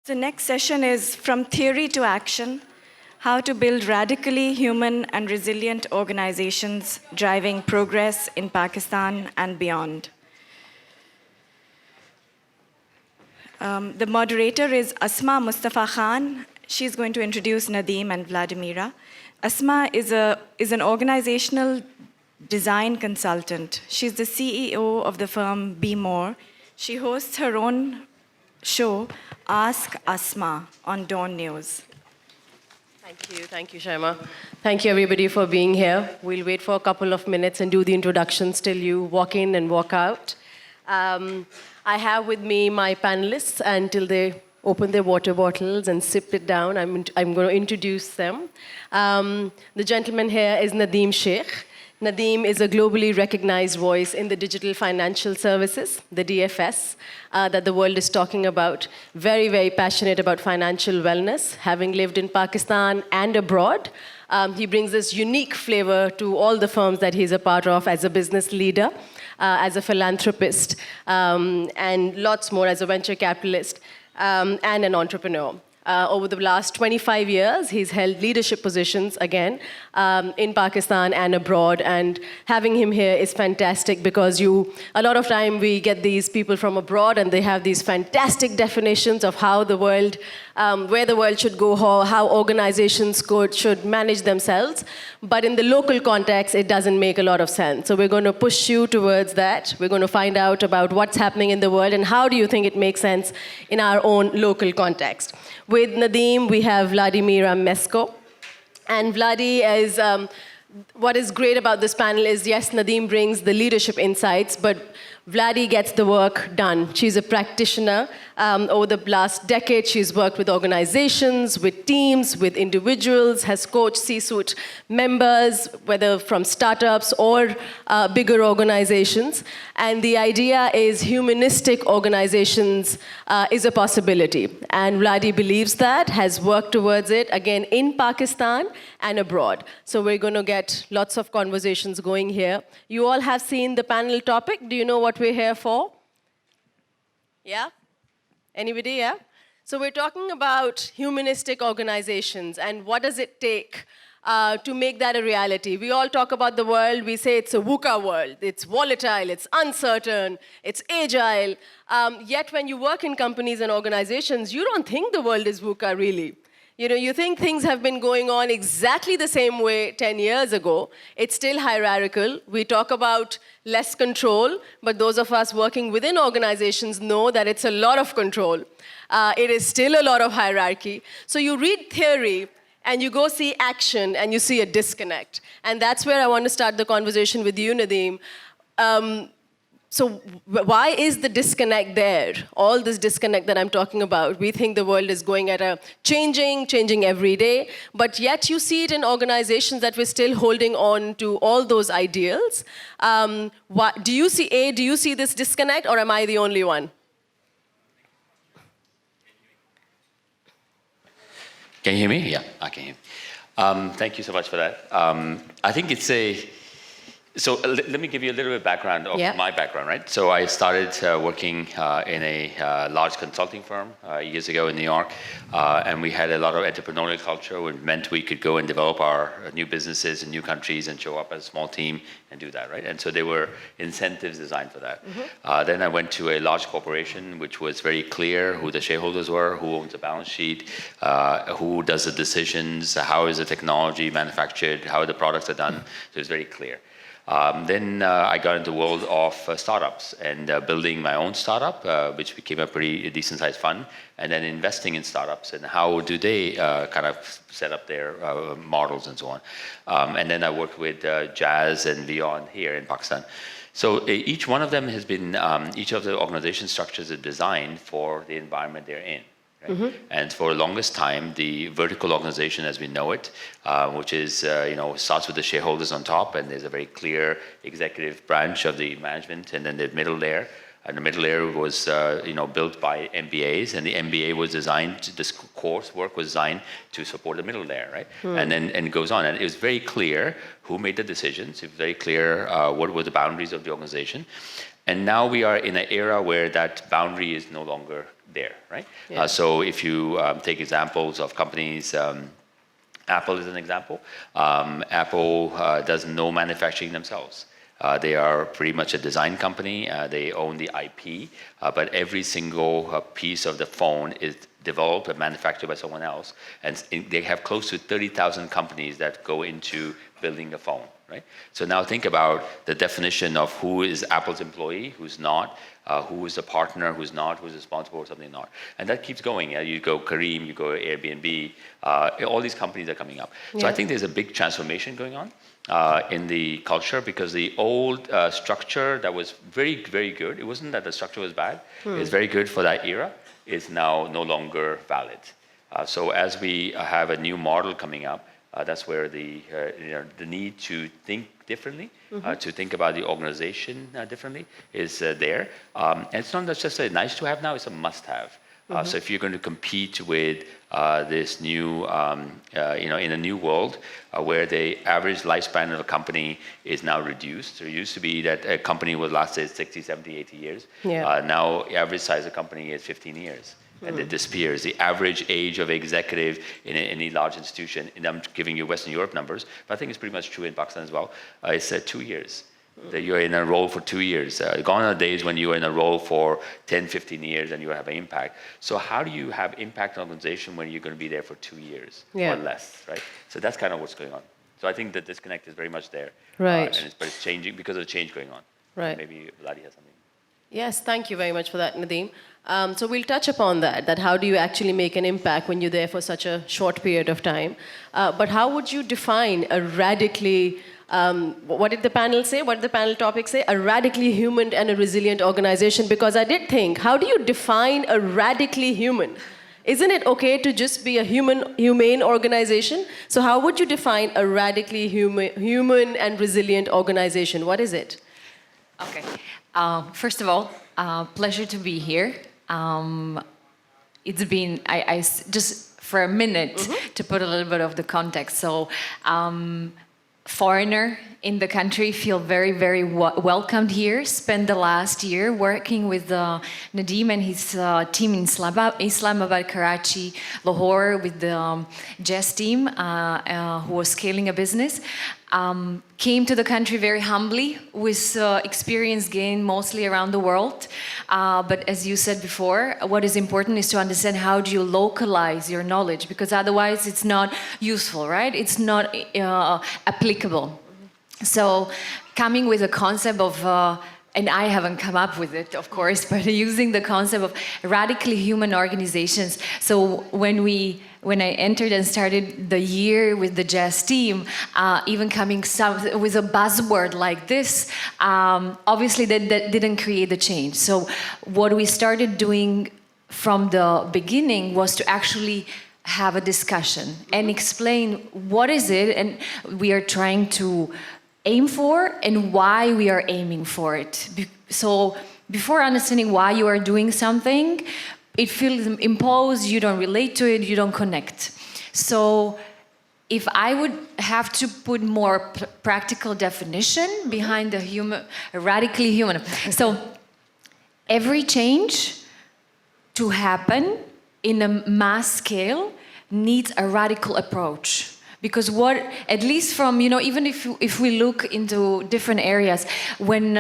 The next session is From Theory to Action, how to build radically human and resilient organizations driving progress in Pakistan and beyond. The moderator is Asma Mustafa Khan. She's going to introduce Nadeem and Vladimira. Asma is an organizational design consultant. She's the CEO of the firm Be More. She hosts her own show, Ask Asma, on Dawn News. Thank you, Shaima. Thank you, everybody, for being here. We'll wait for a couple of minutes and do the introductions till you walk in and walk out. I have with me my panelists until they open their water bottles and sip it down. I'm going to introduce them. The gentleman here is Nadeem Shaikh. Nadeem is a globally recognized voice in the digital financial services, the DFS, that the world is talking about. Very, very passionate about financial wellness, having lived in Pakistan and abroad. He brings this unique flavor to all the firms that he's a part of as a business leader, as a philanthropist, and lots more as a venture capitalist and an entrepreneur. Over the last 25 years, he's held leadership positions, again, in Pakistan and abroad. And having him here is fantastic because a lot of time we get these people from abroad and they have these fantastic definitions of how the world, where the world should go, how organizations should manage themselves. But in the local context, it doesn't make a lot of sense. So we're going to push you towards that. We're going to find out about what's happening in the world and how do you think it makes sense in our own local context. With Nadeem, we have Vladimira Mesko. And Vladi is, what is great about this panel is, yes, Nadeem brings the leadership insights, but Vladi gets the work done. She's a practitioner. Over the last decade, she's worked with organizations, with teams, with individuals, has coached C-suite members, whether from startups or bigger organizations. And the idea is humanistic organizations is a possibility. And Vladi believes that, has worked towards it, again, in Pakistan and abroad. So we're going to get lots of conversations going here. You all have seen the panel topic. Do you know what we're here for? Yeah? Anybody, yeah? So we're talking about humanistic organizations and what does it take to make that a reality. We all talk about the world, we say it's a VUCA world. It's volatile, it's uncertain, it's agile. Yet when you work in companies and organizations, you don't think the world is VUCA really. You think things have been going on exactly the same way 10 years ago. It's still hierarchical. We talk about less control, but those of us working within organizations know that it's a lot of control. It is still a lot of hierarchy. So you read theory, and you go see action, and you see a disconnect. And that's where I want to start the conversation with you, Nadeem. So why is the disconnect there? All this disconnect that I'm talking about. We think the world is going at a changing every day, but yet you see it in organizations that we're still holding on to all those ideals. Do you see this disconnect, or am I the only one? Can you hear me? Yeah, I can hear you. Thank you so much for that. I think it's So let me give you a little bit of background of my background, right? So I started working in a large consulting firm years ago in New York, and we had a lot of entrepreneurial culture, which meant we could go and develop our new businesses in new countries and show up as a small team and do that, right? And so there were incentives designed for that. Mm-hmm. Then I went to a large corporation, which was very clear who the shareholders were, who owns the balance sheet, who does the decisions, how is the technology manufactured, how the products are done. So it was very clear. Then I got into the world of startups and building my own startup, which became a pretty decent-sized fund, and then investing in startups and how do they kind of set up their models and so on. And then I worked with Jazz and Beyond here in Pakistan. So each one of them has been, each of the organization structures is designed for the environment they're in. Right? Mm-hmm. And for the longest time, the vertical organization as we know it, which is, starts with the shareholders on top, and there's a very clear executive branch of the management, and then the middle layer. And the middle layer was, built by MBAs, and the MBA was designed, this coursework was designed to support the middle layer, right? And then it goes on. And it was very clear who made the decisions. It was very clear what were the boundaries of the organization. And now we are in an era where that boundary is no longer there, right? Yeah. So if you take examples of companies, Apple is an example. Apple does no manufacturing themselves. They are pretty much a design company. They own the IP, but every single piece of the phone is developed and manufactured by someone else. And they have close to 30,000 companies that go into building a phone, right? So now think about the definition of who is Apple's employee, who's not, who is a partner, who's not, who's responsible, or something not. And that keeps going. You go Kareem, you go Airbnb, all these companies are coming up. So I think there's a big transformation going on in the culture, because the old structure that was very, very good, it wasn't that the structure was bad, it was very good for that era, is now no longer valid. So as we have a new model coming up, that's where the need to think differently, to think about the organization differently is there. And it's not just a nice to have now, it's a must have. So if you're going to compete with this new, in a new world where the average lifespan of a company is now reduced. So it used to be that a company would last 60, 70, 80 years. Yeah. Now the average size of company is 15 years. And it disappears. The average age of executive in any large institution, and I'm giving you Western Europe numbers, but I think it's pretty much true in Pakistan as well, it's 2 years. That you're in a role for 2 years. Gone are the days when you were in a role for 10, 15 years and you have an impact. So how do you have impact on an organization when you're going to be there for 2 years or less, right? So that's kind of what's going on. So I think the disconnect is very much there. Right. But it's changing because of the change going on. Right. Maybe Vladi has something. Yes, thank you very much for that, Nadeem. So we'll touch upon that how do you actually make an impact when you're there for such a short period of time. But how would you define a radically, what did the panel say? What did the panel topic say? A radically human and a resilient organization. Because I did think, how do you define a radically human? Isn't it okay to just be a humane organization? So how would you define a radically human and resilient organization? What is it? Okay. First of all, pleasure to be here. It's been, just for a minute to put a little bit of the context. So, foreigner in the country, feel very, very welcomed here. Spent the last year working with Nadeem and his team in Islamabad, Karachi, Lahore, with the Jess team who was scaling a business. Came to the country very humbly with experience gained mostly around the world. But as you said before, what is important is to understand how do you localize your knowledge, because otherwise it's not useful, right? It's not applicable. So coming with a concept of, and I haven't come up with it, of course, but using the concept of radically human organizations. So when I entered and started the year with the Jazz team, even coming with a buzzword like this, obviously that didn't create the change. So what we started doing from the beginning was to actually have a discussion and explain what is it and we are trying to aim for and why we are aiming for it. So before understanding why you are doing something, it feels imposed, you don't relate to it, you don't connect. So if I would have to put more practical definition behind the radically human. So every change to happen in a mass scale needs a radical approach. Because at least from, even if we look into different areas, when,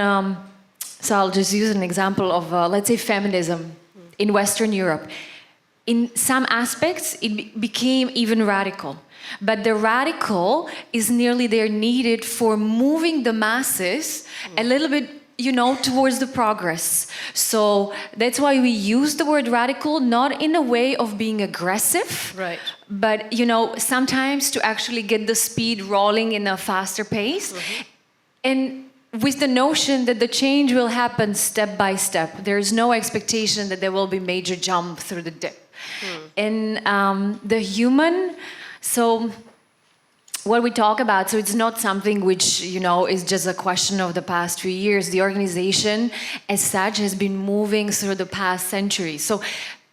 so I'll just use an example of, let's say, feminism in Western Europe. In some aspects, it became even radical. But the radical is nearly there needed for moving the masses a little bit, towards the progress. So that's why we use the word radical, not in a way of being aggressive, right? But, sometimes to actually get the speed rolling in a faster pace. And with the notion that the change will happen step by step. There is no expectation that there will be major jump through the dip. And the human, so what we talk about, so it's not something which, is just a question of the past few years. The organization as such has been moving through the past century. So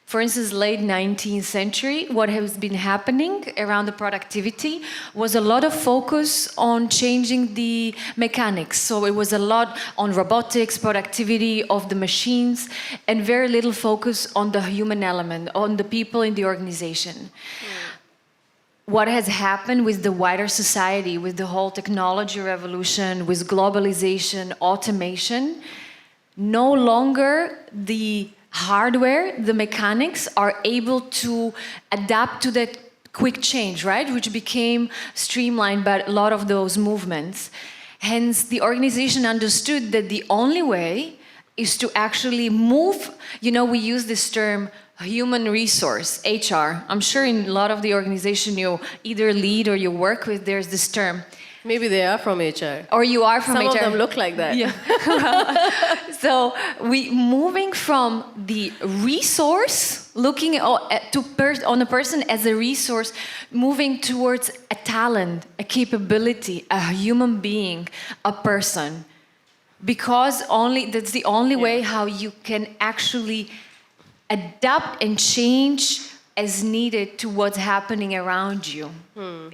for instance, late 19th century, what has been happening around the productivity was a lot of focus on changing the mechanics. So it was a lot on robotics, productivity of the machines, and very little focus on the human element, on the people in the organization. What has happened with the wider society, with the whole technology revolution, with globalization, automation, no longer the hardware, the mechanics are able to adapt to that quick change, right? Which became streamlined by a lot of those movements. Hence, the organization understood that the only way is to actually move, we use this term, human resource, HR. I'm sure in a lot of the organization you either lead or you work with, there's this term. Maybe they are from HR. Or you are from HR. Some of them look like that. Yeah. So we moving from the resource, looking on a person as a resource, moving towards a talent, a capability, a human being, a person. Because that's the only way how you can actually adapt and change as needed to what's happening around you.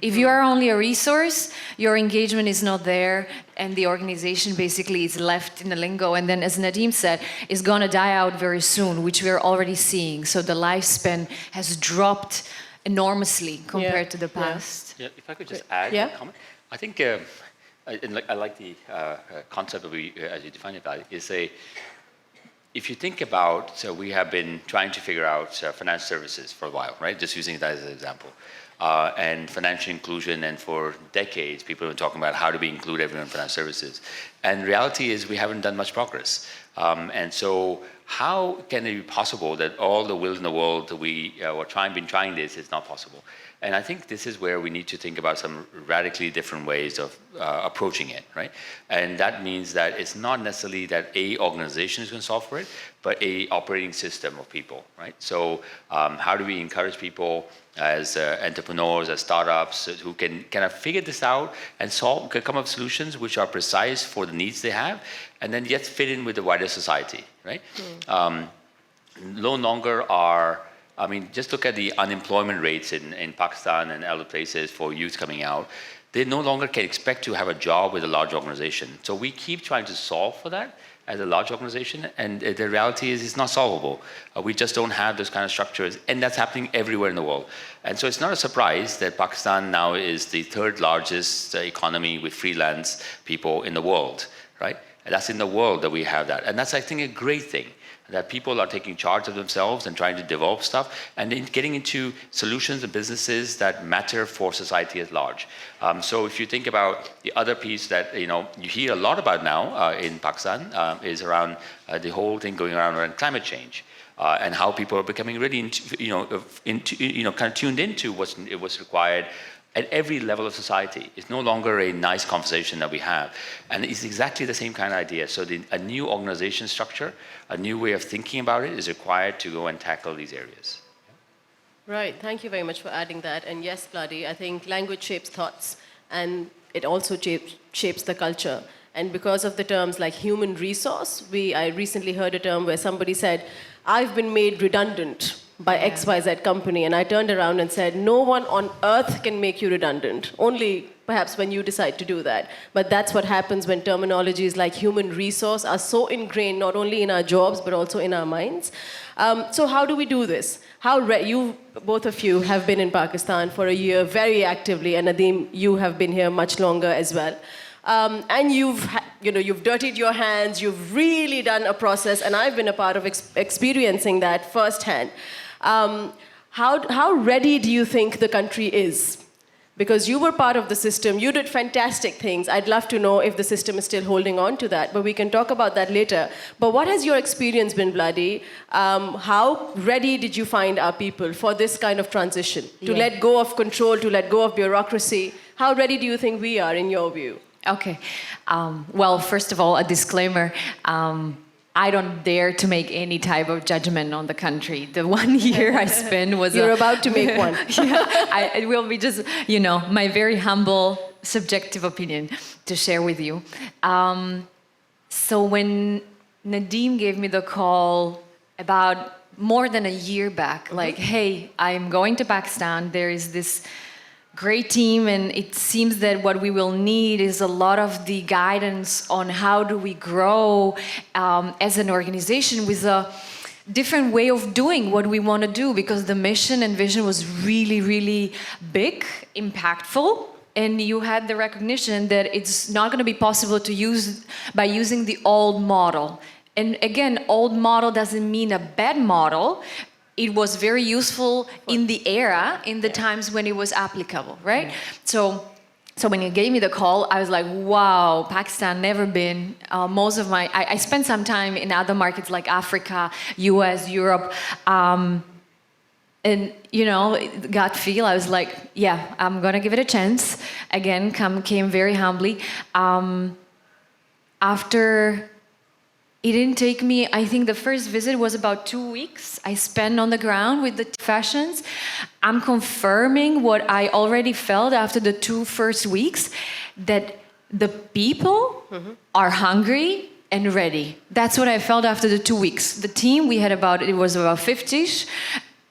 If you are only a resource, your engagement is not there, and the organization basically is left in the lingo. And then, as Nadeem said, is going to die out very soon, which we're already seeing. So the lifespan has dropped enormously compared to the past. Yeah, if I could just add a comment. I think, I like the concept of, as you define it, is if you think about, so we have been trying to figure out financial services for a while, right? Just using that as an example. And financial inclusion, and for decades, people have been talking about how do we include everyone in financial services. And reality is we haven't done much progress. And so how can it be possible that all the will in the world that we been trying this is not possible? And I think this is where we need to think about some radically different ways of approaching it, right? And that means that it's not necessarily that a organization is going to solve for it, but a operating system of people, right? So how do we encourage people as entrepreneurs, as startups, who can kind of figure this out and can come up with solutions which are precise for the needs they have, and then yet fit in with the wider society, right? No longer just look at the unemployment rates in Pakistan and other places for youth coming out. They no longer can expect to have a job with a large organization. So we keep trying to solve for that as a large organization, and the reality is it's not solvable. We just don't have those kind of structures, and that's happening everywhere in the world. And so it's not a surprise that Pakistan now is the third largest economy with freelance people in the world, right? And that's in the world that we have that. And that's, I think, a great thing, that people are taking charge of themselves and trying to develop stuff and then getting into solutions and businesses that matter for society at large. So if you think about the other piece that you hear a lot about now in Pakistan is around the whole thing going around climate change. And how people are becoming really, kind of tuned into what's required at every level of society. It's no longer a nice conversation that we have. And it's exactly the same kind of idea. So a new organization structure, a new way of thinking about it is required to go and tackle these areas. Right, thank you very much for adding that. And yes, Vladi, I think language shapes thoughts, and it also shapes the culture. And because of the terms like human resource, I recently heard a term where somebody said, I've been made redundant by XYZ company. And I turned around and said, no one on earth can make you redundant, only perhaps when you decide to do that. But that's what happens when terminologies like human resource are so ingrained, not only in our jobs, but also in our minds. So how do we do this? You, both of you, have been in Pakistan for a year very actively, and Nadeem, you have been here much longer as well. And you've dirtied your hands, you've really done a process, and I've been a part of experiencing that firsthand. How ready do you think the country is? Because you were part of the system, you did fantastic things. I'd love to know if the system is still holding on to that, but we can talk about that later. But what has your experience been, Vladi? How ready did you find our people for this kind of transition? To let go of control, to let go of bureaucracy? How ready do you think we are, in your view? Okay. Well, first of all, a disclaimer. I don't dare to make any type of judgment on the country. The 1 year I spent was... You're about to make one. It will be just, my very humble, subjective opinion to share with you. So when Nadeem gave me the call about more than a year back, like, hey, I'm going to Pakistan. There is this great team, and it seems that what we will need is a lot of the guidance on how do we grow as an organization with a different way of doing what we want to do, because the mission and vision was really, really big, impactful, and you had the recognition that it's not going to be possible to use by using the old model. And again, old model doesn't mean a bad model. It was very useful in the era, in the times when it was applicable, right? So when you gave me the call, I was like, wow, Pakistan, never been. I spent some time in other markets like Africa, US, Europe. And, you know, gut feel, I was like, yeah, I'm going to give it a chance. Again, came very humbly. After... It didn't take me, I think the first visit was about 2 weeks I spent on the ground with the fashions. I'm confirming what I already felt after the 2 first weeks, that the people are hungry and ready. That's what I felt after the 2 weeks. The team, it was about 50-ish,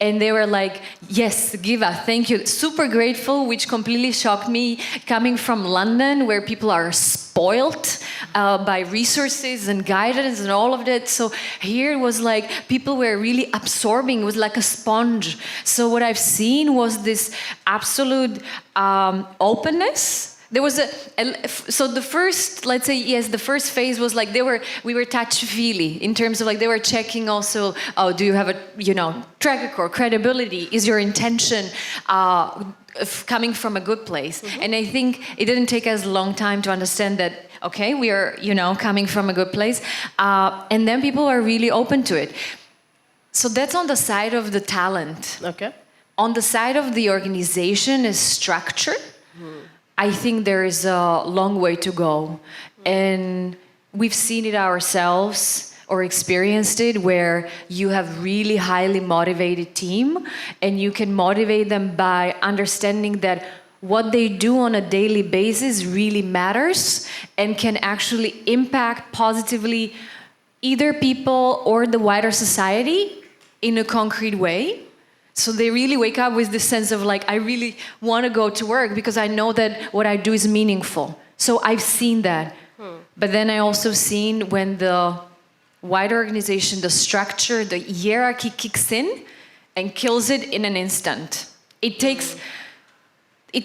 and they were like, yes, Giva, thank you. Super grateful, which completely shocked me, coming from London, where people are spoiled by resources and guidance and all of that. So here it was like people were really absorbing. It was like a sponge. So what I've seen was this absolute openness. There was so the first, let's say, yes, the first phase was like we were touchy-feely in terms of like they were checking also, oh, do you have a, track record, credibility? Is your intention coming from a good place? And I think it didn't take us a long time to understand that, okay, we are, coming from a good place. And then people are really open to it. So that's on the side of the talent. Okay. On the side of the organization is structure. I think there is a long way to go. And we've seen it ourselves or experienced it where you have really highly motivated team and you can motivate them by understanding that what they do on a daily basis really matters and can actually impact positively either people or the wider society in a concrete way. So they really wake up with this sense of like, I really want to go to work because I know that what I do is meaningful. So I've seen that. But then I also seen when the wider organization, the structure, the hierarchy kicks in and kills it in an instant. It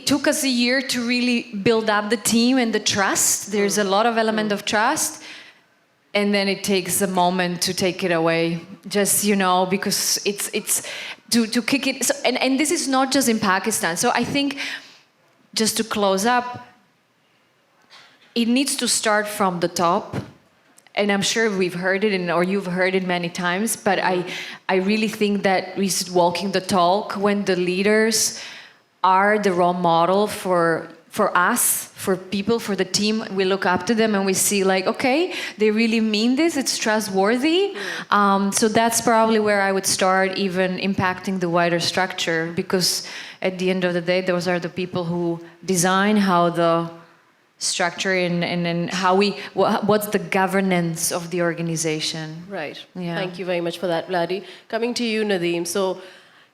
took us a year to really build up the team and the trust. There's a lot of element of trust. And then it takes a moment to take it away, just, because it's to kick it. So, and this is not just in Pakistan. So I think, just to close up, it needs to start from the top. And I'm sure we've heard it, or you've heard it many times, but I really think that we should walking the talk when the leaders are the role model for us, for people, for the team. We look up to them and we see like, okay, they really mean this, it's trustworthy. So that's probably where I would start, even impacting the wider structure, because at the end of the day, those are the people who design how the structure and how what's the governance of the organization. Right. Yeah. Thank you very much for that, Vladi. Coming to you, Nadeem. So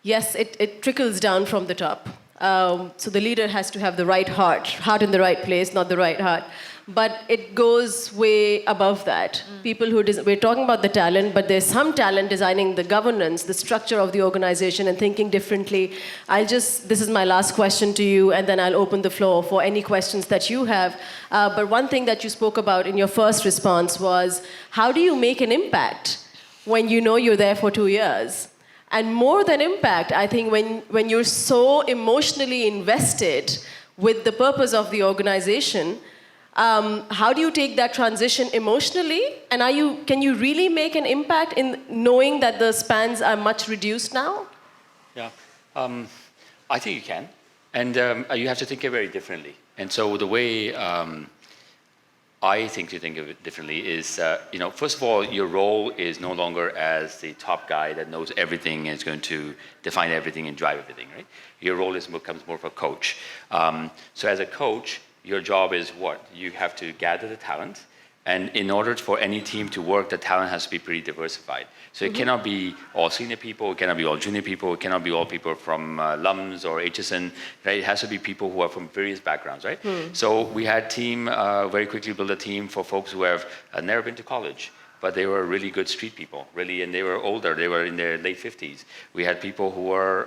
yes, it trickles down from the top. So the leader has to have the right heart in the right place, not the right heart. But it goes way above that. People we're talking about the talent, but there's some talent designing the governance, the structure of the organization and thinking differently. This is my last question to you, and then I'll open the floor for any questions that you have. But one thing that you spoke about in your first response was, how do you make an impact when you know you're there for 2 years? And more than impact, I think when you're so emotionally invested with the purpose of the organization, how do you take that transition emotionally? And can you really make an impact in knowing that the spans are much reduced now? Yeah, I think you can. And you have to think of it very differently. And so the way I think to think of it differently is, first of all, your role is no longer as the top guy that knows everything and is going to define everything and drive everything, right? Your role becomes more of a coach. So as a coach, your job is what? You have to gather the talent, And in order for any team to work, the talent has to be pretty diversified. So it cannot be all senior people, it cannot be all junior people, it cannot be all people from LUMS or HSN, right? It has to be people who are from various backgrounds, right? So we had team, very quickly build a team for folks who have never been to college, but they were really good street people, really, and they were older, they were in their late 50s. We had people who were,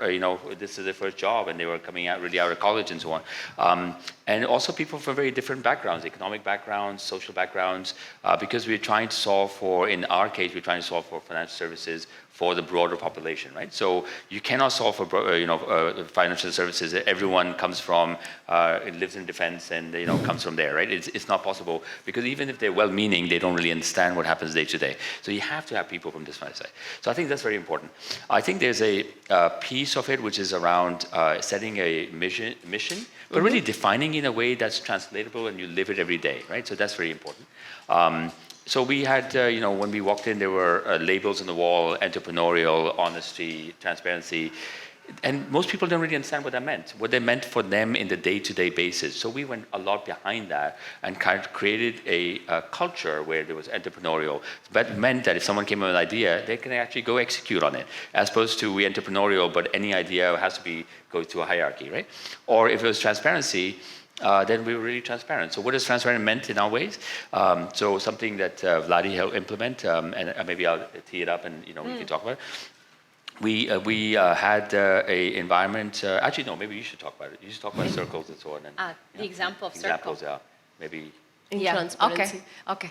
this is their first job, and they were coming out really out of college and so on. And also people from very different backgrounds, economic backgrounds, social backgrounds, because we're trying to solve for, in our case, we're trying to solve for financial services for the broader population, right? So you cannot solve for, financial services. Everyone comes from, lives in defense and, comes from there, right? It's not possible because even if they're well-meaning, they don't really understand what happens day to day. So you have to have people from this side. So I think that's very important. I think there's a piece of it which is around setting a mission, but really defining in a way that's translatable and you live it every day, right? So that's very important. So we had, when we walked in, there were labels on the wall, entrepreneurial, honesty, transparency. And most people don't really understand what that meant, what they meant for them in the day-to-day basis. So we went a lot behind that and kind of created a culture where there was entrepreneurial. That meant that if someone came up with an idea, they can actually go execute on it, as opposed to we entrepreneurial, but any idea has to go through a hierarchy, right? Or if it was transparency, then we were really transparent. So what does transparent meant in our ways? So something that Vladi helped implement, and maybe I'll tee it up and we can talk about it. We had a environment. Actually, no. Maybe you should talk about it. You should talk about circles and so on. And, the example of examples, yeah. Maybe. Transparency. Okay.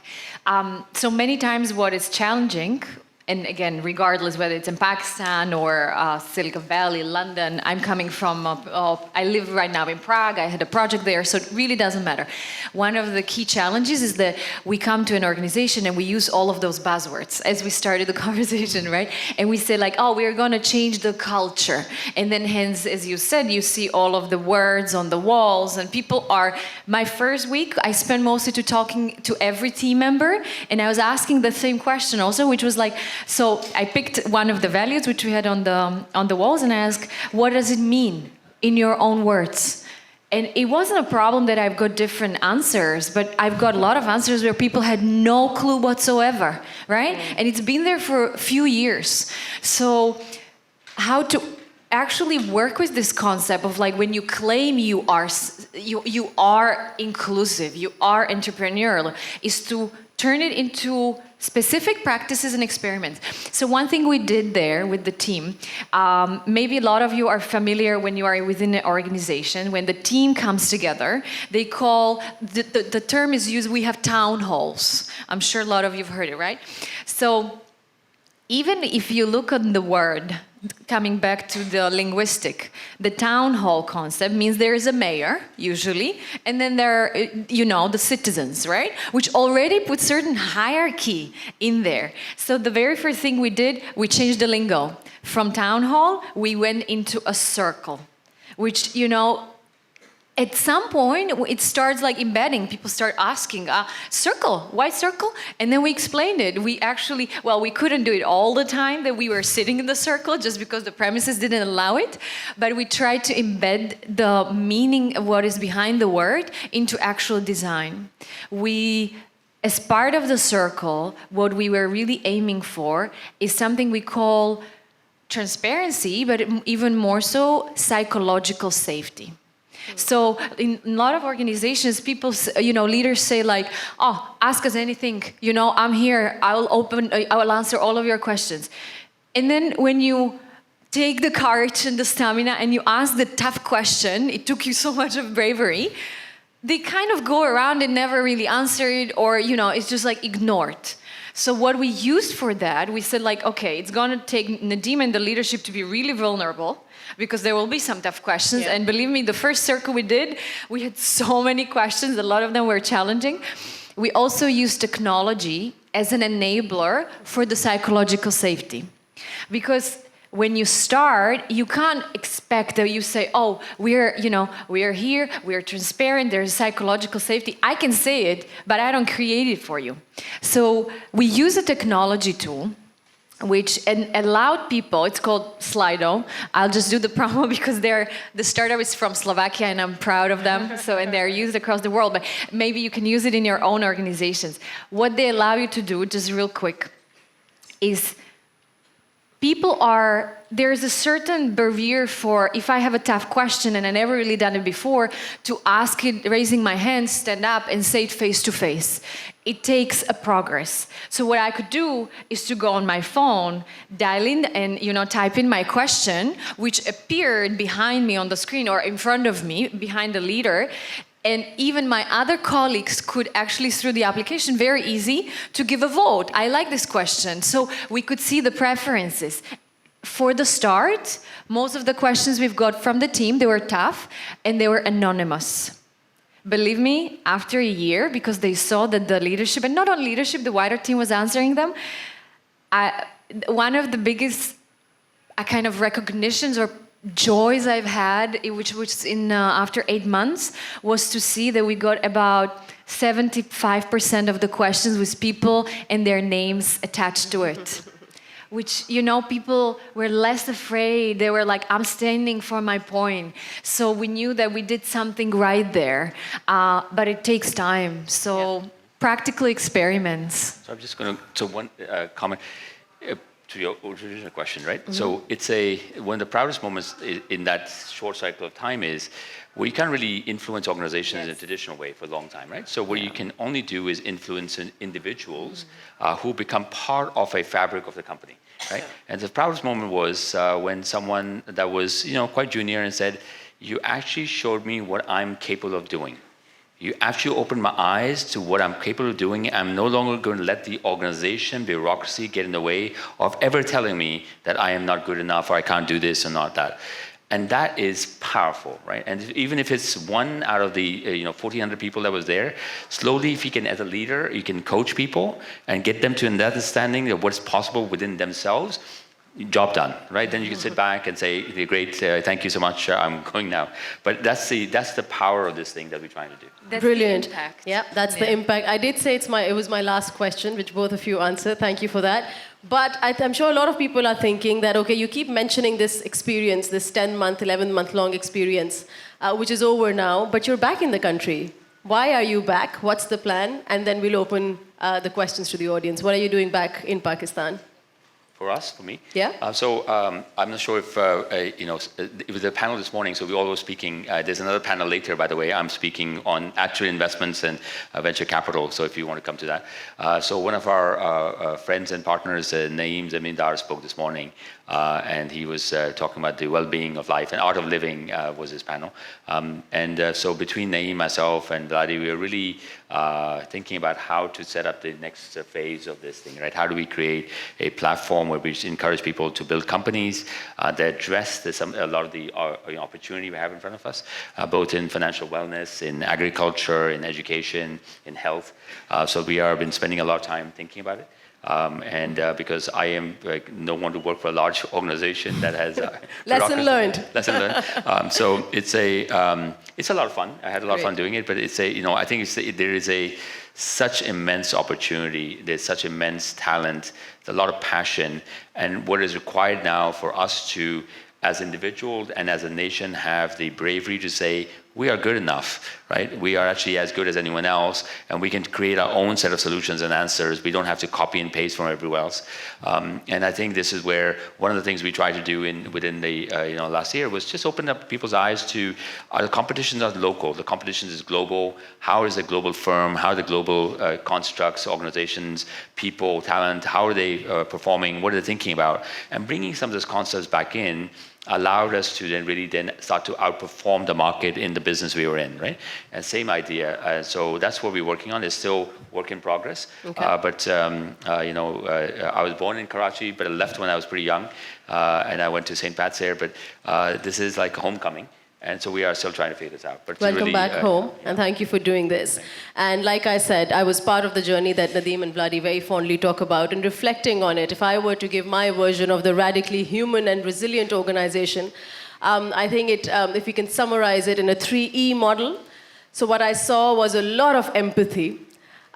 So many times, what is challenging. And again, regardless whether it's in Pakistan or Silicon Valley, London, I'm coming from, I live right now in Prague, I had a project there, so it really doesn't matter. One of the key challenges is that we come to an organization and we use all of those buzzwords as we started the conversation, right? And we say like, we're gonna change the culture. And then hence, as you said, you see all of the words on the walls and people are, my first week, I spent mostly talking to every team member and I was asking the same question also, which was like, so I picked one of the values which we had on the walls and I asked, what does it mean in your own words? And it wasn't a problem that I've got different answers, but I've got a lot of answers where people had no clue whatsoever, right? And it's been there for a few years. So how to actually work with this concept of like when you claim you are inclusive, you are entrepreneurial, is to turn it into specific practices and experiments. So one thing we did there with the team, maybe a lot of you are familiar when you are within an organization, when the team comes together, they call, the term is used, we have town halls. I'm sure a lot of you have heard it, right? So even if you look at the word, coming back to the linguistic, the town hall concept means there is a mayor, usually, and then there are, the citizens, right? Which already put certain hierarchy in there. So the very first thing we did, we changed the lingo. From town hall, we went into a circle, which, at some point, it starts like embedding. People start asking, circle, why circle? And then we explained it. We actually, we couldn't do it all the time that we were sitting in the circle just because the premises didn't allow it. But we tried to embed the meaning of what is behind the word into actual design. As part of the circle, what we were really aiming for is something we call transparency, but even more so, psychological safety. So in a lot of organizations, people, leaders say like, ask us anything, I'm here, I will answer all of your questions. And then when you take the courage and the stamina and you ask the tough question, it took you so much of bravery, they kind of go around and never really answer it or, it's just like ignored. So what we used for that, we said like, okay, it's gonna take Nadeem and the leadership to be really vulnerable because there will be some tough questions. Yeah. And believe me, the first circle we did, we had so many questions, a lot of them were challenging. We also used technology as an enabler for the psychological safety. Because when you start, you can't expect that you say, we are here, we are transparent, there's psychological safety. I can say it, but I don't create it for you. So we use a technology tool which allowed people, it's called Slido. I'll just do the promo because the startup is from Slovakia and I'm proud of them. And they're used across the world, but maybe you can use it in your own organizations. What they allow you to do, just real quick, is there's a certain barrier for, if I have a tough question and I never really done it before, to ask it, raising my hand, stand up and say it face to face. It takes a progress. So what I could do is to go on my phone, dial in and type in my question, which appeared behind me on the screen or in front of me, behind the leader. And even my other colleagues could actually, through the application, very easy, to give a vote. I like this question. So we could see the preferences. For the start, most of the questions we've got from the team, they were tough and they were anonymous. Believe me, after a year, because they saw that the leadership, and not only leadership, the wider team was answering them, one of the biggest kind of recognitions or joys I've had, which was after 8 months, was to see that we got about 75% of the questions with people and their names attached to it. Which, people were less afraid. They were like, I'm standing for my point. So we knew that we did something right there. But it takes time. So practical experiments. So I'm just going to, one comment to your original question, right? Mm-hmm. So it's one of the proudest moments in that short cycle of time is where you can't really influence organizations in a traditional way for a long time, right? So what you can only do is influence individuals who become part of a fabric of the company, right? And the proudest moment was when someone that was, quite junior and said, you actually showed me what I'm capable of doing. You actually opened my eyes to what I'm capable of doing. I'm no longer going to let the organization, bureaucracy get in the way of ever telling me that I am not good enough or I can't do this or not that. And that is powerful, right? And even if it's one out of the 1,400 people that was there, slowly, if you can, as a leader, you can coach people and get them to an understanding of what's possible within themselves, job done, right? Then you can sit back and say, great, thank you so much, I'm going now. But that's the power of this thing that we're trying to do. That's Brilliant. The impact. Yeah, that's the impact. I did say it was my last question, which both of you answered. Thank you for that. But I'm sure a lot of people are thinking that, okay, you keep mentioning this experience, this 10-month, 11-month long experience, which is over now, but you're back in the country. Why are you back? What's the plan? And then we'll open the questions to the audience. What are you doing back in Pakistan? For us, for me? Yeah. I'm not sure if, it was a panel this morning, so we all were speaking. There's another panel later, by the way. I'm speaking on actual investments and venture capital, so if you want to come to that. So one of our friends and partners, Nadeem Zamindar, spoke this morning, and he was talking about the well-being of life and art of living was his panel. So between Nadeem, myself, and Vladi, we were really thinking about how to set up the next phase of this thing, right? How do we create a platform where we encourage people to build companies that address a lot of the opportunity we have in front of us, both in financial wellness, in agriculture, in education, in health. So we have been spending a lot of time thinking about it. Because I am no one to work for a large organization that has Lesson learned. Lesson learned. So it's a lot of fun. I had a lot of fun doing it, but I think there is such immense opportunity. There's such immense talent. There's a lot of passion, and what is required now for us to, as individuals and as a nation, have the bravery to say, we are good enough, right? We are actually as good as anyone else, and we can create our own set of solutions and answers. We don't have to copy and paste from everywhere else. And I think this is where one of the things we tried to do within the last year was just open up people's eyes to the competitions are local, the competitions is global. How is a global firm? How are the global constructs, organizations, people, talent? How are they performing? What are they thinking about? And bringing some of those concepts back in allowed us to then start to outperform the market in the business we were in, right? And same idea. So that's what we're working on. It's still work in progress. Okay. I was born in Karachi, but I left when I was pretty young, and I went to St. Pat's there. But this is like homecoming. And so we are still trying to figure this out. But welcome back home, and thank you for doing this. And like I said, I was part of the journey that Nadeem and Vladi very fondly talk about, and reflecting on it. If I were to give my version of the radically human and resilient organization, I think if we can summarize it in a 3E model. So what I saw was a lot of empathy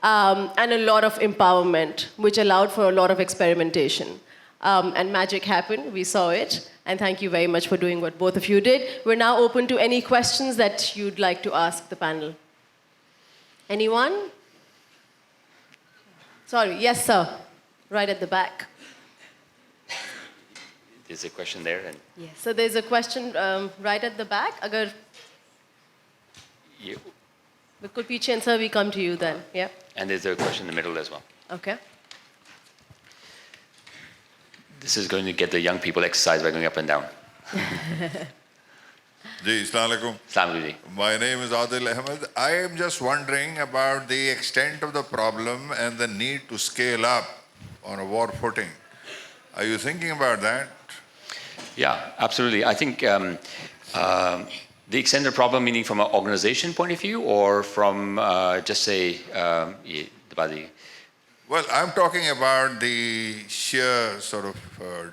and a lot of empowerment, which allowed for a lot of experimentation. and magic happened. We saw it. And thank you very much for doing what both of you did. We're now open to any questions that you'd like to ask the panel. Anyone? Sorry, yes, sir. Right at the back. There's a question there. And Yes. So there's a question right at the back. Agar you, bilkul piche sir, we come to you then. Yeah. and there's a question in the middle as well. Okay. This is going to get the young people exercise by going up and down. Ji, Assalamu alaikum. Assalamu alaikum. My name is Adil Ahmed. I am just wondering about the extent of the problem and the need to scale up on a war footing. Are you thinking about that? Yeah, absolutely. I think the extent of the problem, meaning from an organization point of view, or from just say the body. Well, I'm talking about the sheer sort of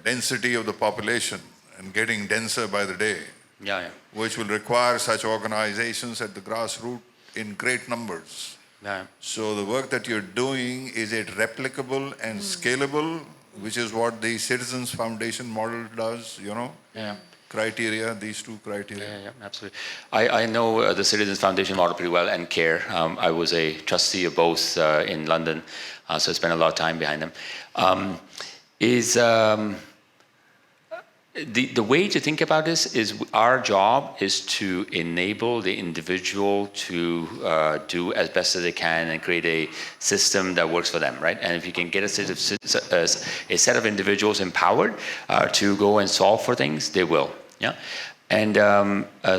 density of the population and getting denser by the day, Yeah. which will require such organizations at the grassroots in great numbers. Yeah. So the work that you're doing, is it replicable and scalable, which is what the Citizens Foundation model does, you know? Yeah. Criteria, these two criteria. Yeah, absolutely. I know the Citizens Foundation model pretty well, and CARE. I was a trustee of both in London, so I spent a lot of time behind them. The way to think about this is our job is to enable the individual to do as best as they can and create a system that works for them, right? And if you can get a set of individuals empowered to go and solve for things, they will, yeah? And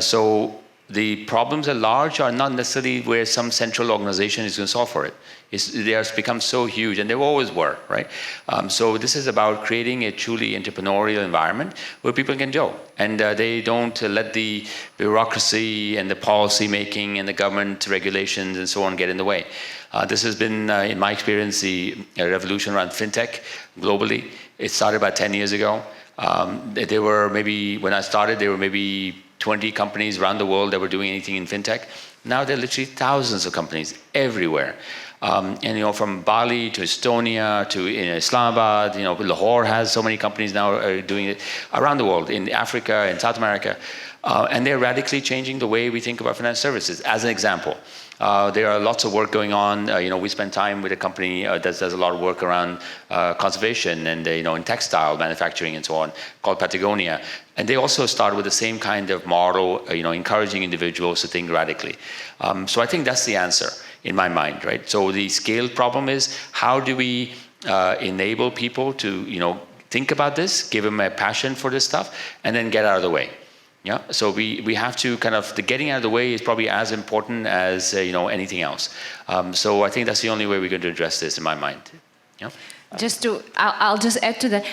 so the problems at large are not necessarily where some central organization is going to solve for it. They have become so huge, and they always were, right? So this is about creating a truly entrepreneurial environment where people can go, and they don't let the bureaucracy and the policy making and the government regulations and so on get in the way. This has been, in my experience, the revolution around fintech globally. It started about 10 years ago. There were maybe, when I started, there were maybe 20 companies around the world that were doing anything in fintech. Now there are literally thousands of companies everywhere. And you know, from Bali to Estonia to Islamabad, you know, Lahore has so many companies now doing it around the world, in Africa, in South America. And they're radically changing the way we think about financial services, as an example. There are lots of work going on. You know, we spend time with a company that does a lot of work around conservation and, you know, in textile manufacturing and so on, called Patagonia. And they also start with the same kind of model, you know, encouraging individuals to think radically. So I think that's the answer in my mind, right? So the scale problem is, how do we enable people to, you know, think about this, give them a passion for this stuff, and then get out of the way. Yeah, so we have to kind of, the getting out of the way is probably as important as you know, anything else. So I think that's the only way we're going to address this in my mind. Yeah. I'll just add to that.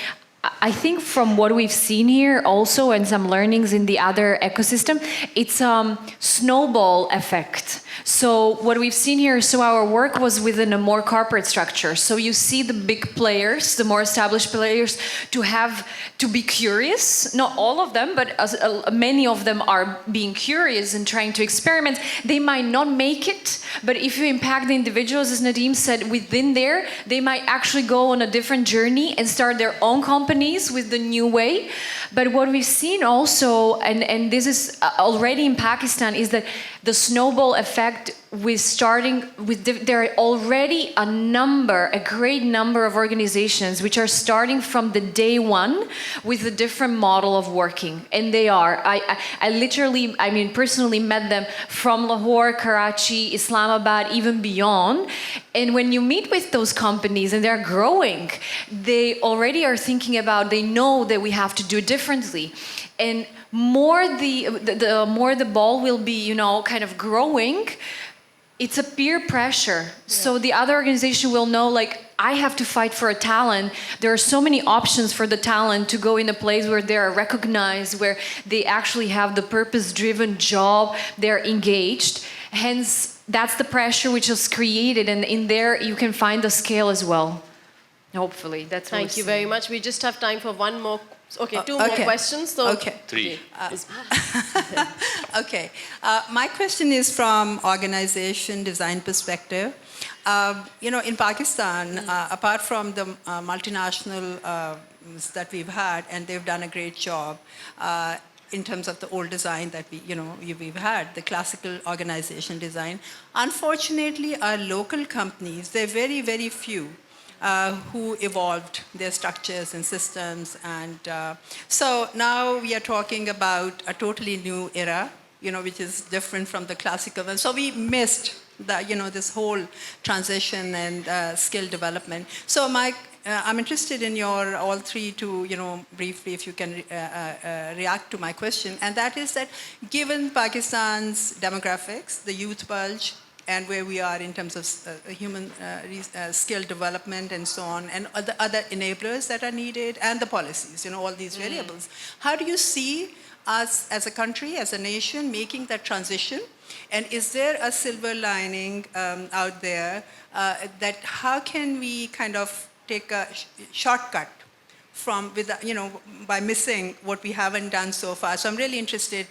I think from what we've seen here also, and some learnings in the other ecosystem, it's a snowball effect. So what we've seen here, so our work was within a more corporate structure. So you see the big players, the more established players, to be curious. Not all of them, but many of them are being curious and trying to experiment. They might not make it, but if you impact the individuals, as Nadeem said, within there, they might actually go on a different journey and start their own companies with the new way. But what we've seen also, and this is already in Pakistan, is that the snowball effect there are already a great number of organizations which are starting from the day one with a different model of working. And they are. I mean, personally met them from Lahore, Karachi, Islamabad, even beyond. And when you meet with those companies and they're growing, they already are thinking about, they know that we have to do it differently. And more the ball will be, you know, kind of growing, it's a peer pressure. Yeah. So the other organization will know, like, I have to fight for a talent. There are so many options for the talent to go in a place where they are recognized, where they actually have the purpose-driven job, they're engaged. Hence, that's the pressure which is created, and in there you can find the scale as well. Hopefully, that's what Thank you very much. We just have time for one more. Okay, two more questions. So okay. Three. Okay. My question is from organization design perspective. You know, in Pakistan, apart from the multinational that we've had, and they've done a great job in terms of the old design that we've had, the classical organization design. Unfortunately, our local companies, they're very, very few who evolved their structures and systems. And so now we are talking about a totally new era, which is different from the classical one. So we missed this whole transition and skill development. So I'm interested in your all three to, briefly, if you can react to my question. And that is that given Pakistan's demographics, the youth bulge, and where we are in terms of human skill development and so on, and the other enablers that are needed, and the policies, all these variables. How do you see us as a country, as a nation, making that transition? And is there a silver lining out there that how can we kind of take a shortcut from, by missing what we haven't done so far? So I'm really interested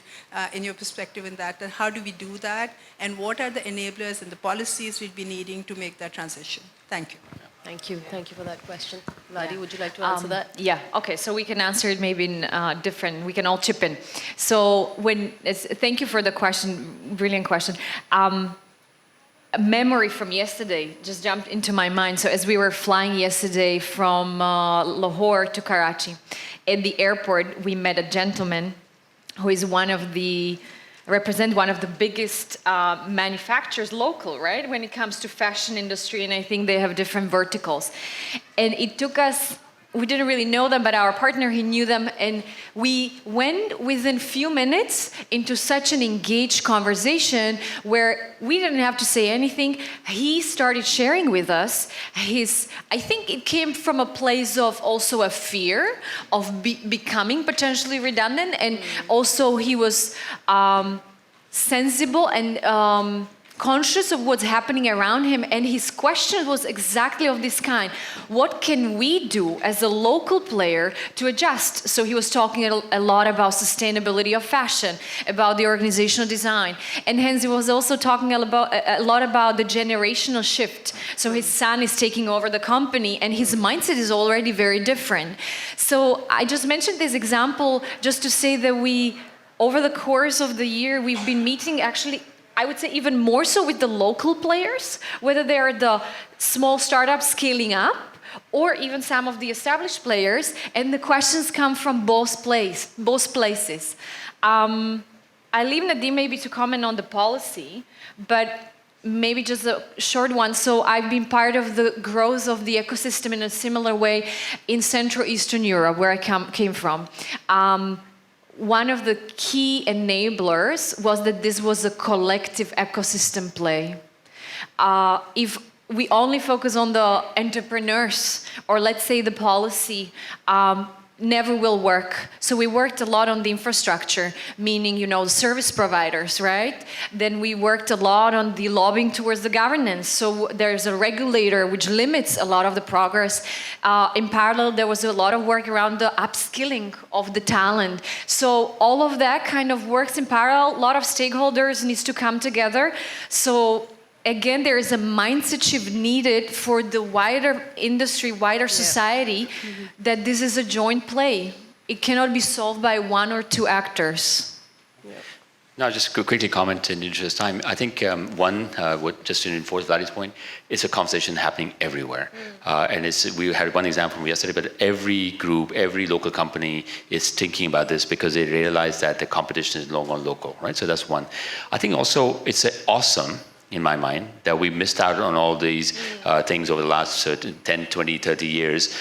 in your perspective in that, and how do we do that? And what are the enablers and the policies we'll be needing to make that transition? Thank you. Thank you. Thank you for that question. Vladi, would you like to answer that? Yeah, okay, so we can answer it maybe in different, we can all chip in. So thank you for the question, brilliant question. A memory from yesterday just jumped into my mind. So as we were flying yesterday from Lahore to Karachi, at the airport, we met a gentleman who is represent one of the biggest manufacturers local, right? When it comes to fashion industry, and I think they have different verticals. And it took us, we didn't really know them, but our partner, he knew them, and we went within few minutes into such an engaged conversation where we didn't have to say anything. He started sharing with us I think it came from a place of also a fear of becoming potentially redundant, and also he was sensible and conscious of what's happening around him, and his question was exactly of this kind. What can we do as a local player to adjust? So he was talking a lot about sustainability of fashion, about the organizational design, and hence he was also talking a lot about the generational shift. So his son is taking over the company, and his mindset is already very different. So I just mentioned this example just to say that over the course of the year, we've been meeting actually, I would say even more so with the local players, whether they're the small startups scaling up or even some of the established players, and the questions come from both places. I leave Nadeem maybe to comment on the policy, but maybe just a short one. So I've been part of the growth of the ecosystem in a similar way in Central Eastern Europe, where I came from. One of the key enablers was that this was a collective ecosystem play. If we only focus on the entrepreneurs, or let's say the policy, never will work. So we worked a lot on the infrastructure, meaning, service providers, right? Then we worked a lot on the lobbying towards the governance. So there's a regulator which limits a lot of the progress. In parallel, there was a lot of work around the upskilling of the talent. So all of that kind of works in parallel. A lot of stakeholders needs to come together. So again, there is a mindset shift needed for the wider industry, wider society, that this is a joint play. It cannot be solved by one or two actors. No, just quickly comment in the interest of time. I think just to reinforce Vladi's point, it's a conversation happening everywhere. And we had one example from yesterday, but every group, every local company is thinking about this because they realize that the competition is no longer local, right? So that's one. I think also it's awesome, in my mind, that we missed out on all these things over the last 10, 20, 30 years,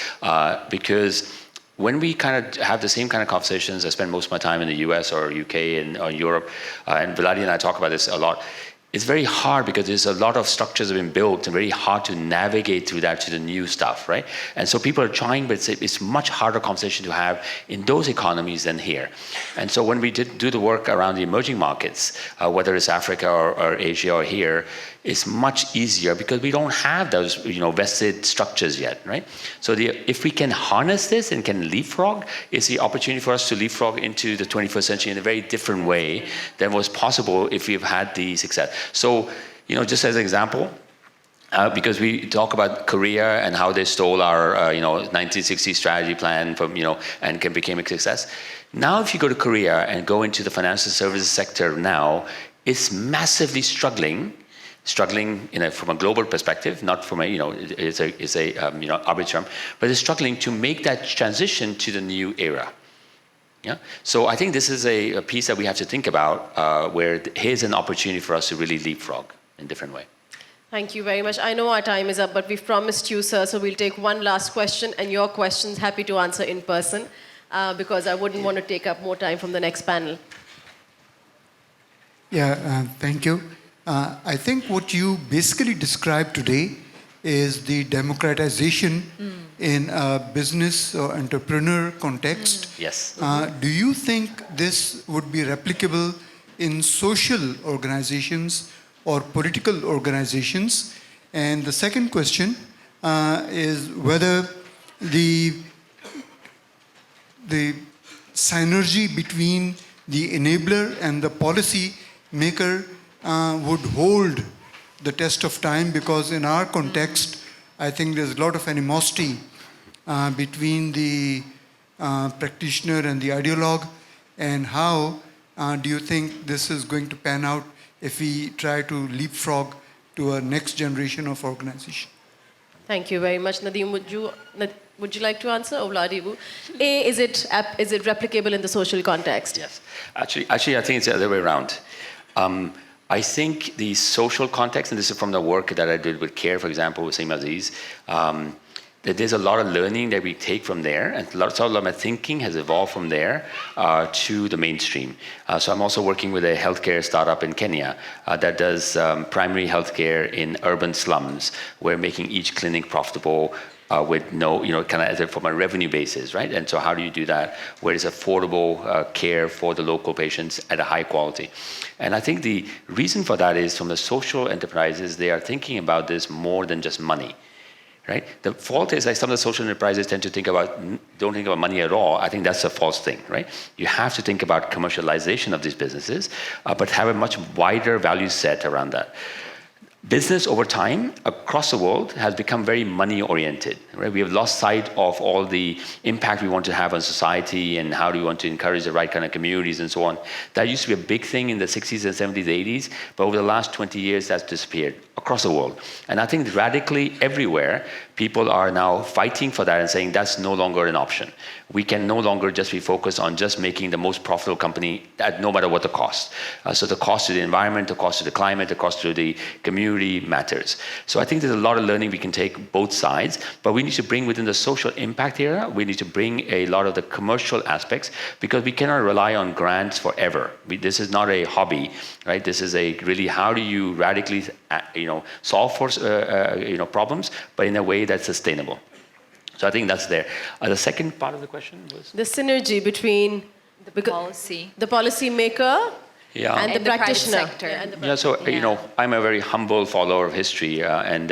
because when we kind of have the same kind of conversations, I spend most of my time in the US or UK or Europe, and Vladi and I talk about this a lot, it's very hard because there's a lot of structures have been built and very hard to navigate through that to the new stuff, right? And so people are trying, but it's much harder conversation to have in those economies than here. And so when we do the work around the emerging markets, whether it's Africa or Asia or here, it's much easier because we don't have those vested structures yet, right? So if we can harness this and can leapfrog, it's the opportunity for us to leapfrog into the 21st century in a very different way than was possible if we've had the success. So, just as an example, because we talk about Korea and how they stole our, 1960 strategy plan from, and became a success. Now, if you go to Korea and go into the financial services sector now, it's massively struggling from a global perspective, not from a, it's a arbitrary term, but it's struggling to make that transition to the new era. Yeah. So I think this is a piece that we have to think about, where here's an opportunity for us to really leapfrog in a different way. Thank you very much. I know our time is up, but we've promised you, sir, so we'll take one last question, and your questions happy to answer in person, because I wouldn't want to take up more time from the next panel. Yeah, thank you. I think what you basically described today is the democratization in a business or entrepreneur context. Yes. Do you think this would be replicable in social organizations or political organizations? And the second question is whether the synergy between the enabler and the policy maker would hold the test of time, because in our context, I think there's a lot of animosity between the practitioner and the ideologue. And how do you think this is going to pan out if we try to leapfrog to a next generation of organization? Thank you very much. Nadeem, would you like to answer? Or Vladimira? A, is it replicable in the social context? Yes. Actually, I think it's the other way around. I think the social context, and this is from the work that I did with CARE, for example, with Saim Aziz, that there's a lot of learning that we take from there, and a lot of my thinking has evolved from there to the mainstream. So I'm also working with a healthcare startup in Kenya that does primary healthcare in urban slums. We're making each clinic profitable with no, kind of from a revenue basis, right? And so how do you do that where it's affordable care for the local patients at a high quality? And I think the reason for that is from the social enterprises, they are thinking about this more than just money. Right? The fault is that some of the social enterprises don't think about money at all. I think that's a false thing, right? You have to think about commercialization of these businesses, but have a much wider value set around that. Business over time across the world has become very money oriented, right? We have lost sight of all the impact we want to have on society and how do we want to encourage the right kind of communities and so on. That used to be a big thing in the 60s and 70s, 80s, but over the last 20 years that's disappeared across the world. And I think radically everywhere, people are now fighting for that and saying that's no longer an option. We can no longer just be focused on just making the most profitable company at no matter what the cost. So the cost to the environment, the cost to the climate, the cost to the community matters. So I think there's a lot of learning we can take both sides, but we need to bring within the social impact era, we need to bring a lot of the commercial aspects, because we cannot rely on grants forever. This is not a hobby, right? This is a really how do you radically solve for problems, but in a way that's sustainable. So I think that's there. The second part of the question was? The synergy between the policy maker and the practitioner. I'm a very humble follower of history, and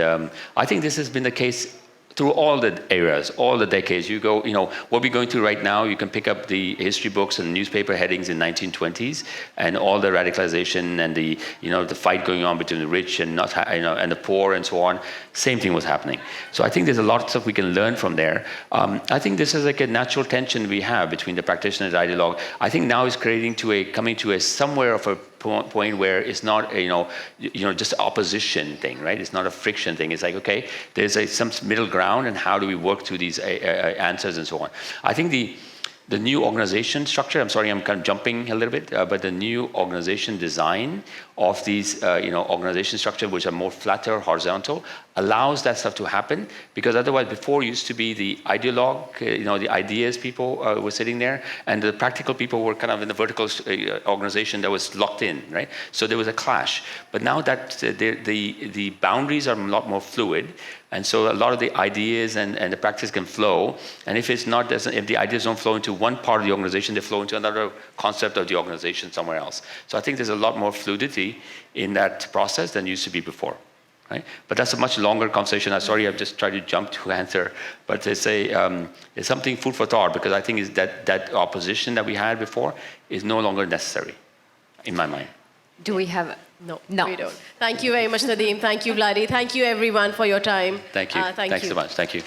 I think this has been the case through all the eras, all the decades. You go, what we're going through right now, you can pick up the history books and newspaper headings in 1920s, and all the radicalization and the fight going on between the rich and and the poor and so on. Same thing was happening. So I think there's a lot of stuff we can learn from there. I think this is like a natural tension we have between the practitioner and the ideologue. I think now is coming to a somewhere of a point where it's not just opposition thing, right? It's not a friction thing. It's like, okay, there's some middle ground, and how do we work through these answers and so on. I think the new organization structure, I'm sorry, I'm kind of jumping a little bit, but the new organization design of these, organization structure, which are more flatter, horizontal, allows that stuff to happen, because otherwise before used to be the ideologue, the ideas people were sitting there, and the practical people were kind of in the vertical organization that was locked in, right? So there was a clash. But now that the boundaries are a lot more fluid, and so a lot of the ideas and the practice can flow. And if the ideas don't flow into one part of the organization, they flow into another concept of the organization somewhere else. So I think there's a lot more fluidity in that process than used to be before, right? But that's a much longer conversation. I'm sorry, I've just tried to jump to answer, but it's something food for thought, because I think is that opposition that we had before is no longer necessary, in my mind. Do we have No. we don't. Thank you very much, Nadeem. Thank you, Vladi. Thank you, everyone, for your time. Thank you. Thank Thanks you. so much. Thank you.